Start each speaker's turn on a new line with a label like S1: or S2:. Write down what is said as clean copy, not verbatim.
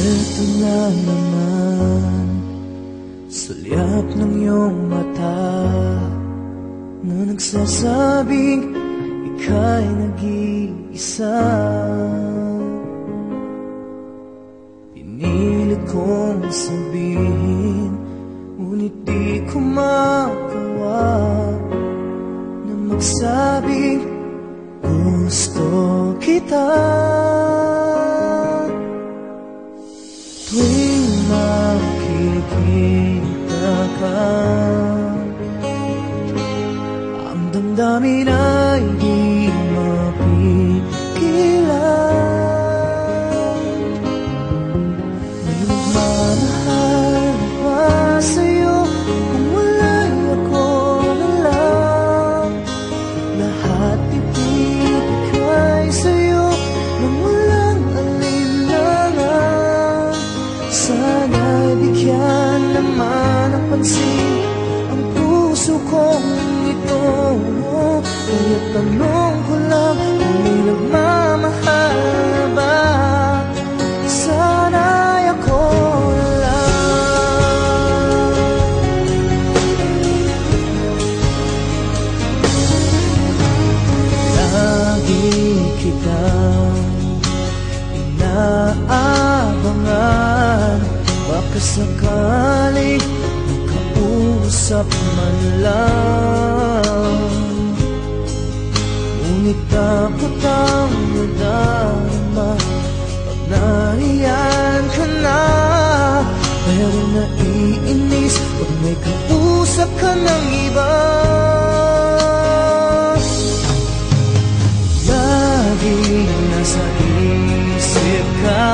S1: Ito na naman, sulyap ng iyong mata na nagsasabing ika'y nag-iisa. Pinilit kong sabihin, ngunit di ko magawa na magsabing gusto kita. Tuwing makikita ka, ang damdamin ay di mapigilan. May nagmamahal pa sa'yo kung wala'y ako na lang. Lahat ibibigay sa'yo nang walang alinlangan. Sana'y bigyan naman ng pansin ang puso kong ito. Kaya tanong ko lang kung may nagmamahal ba. Sana'y ako na lang. Lagi kitang inaabangan, baka sakali makausap man lang. Ngunit takot ang nadama pag nariyan ka na. Pero naiinis pag may kausap ka ng iba. Laging nasa isip ka,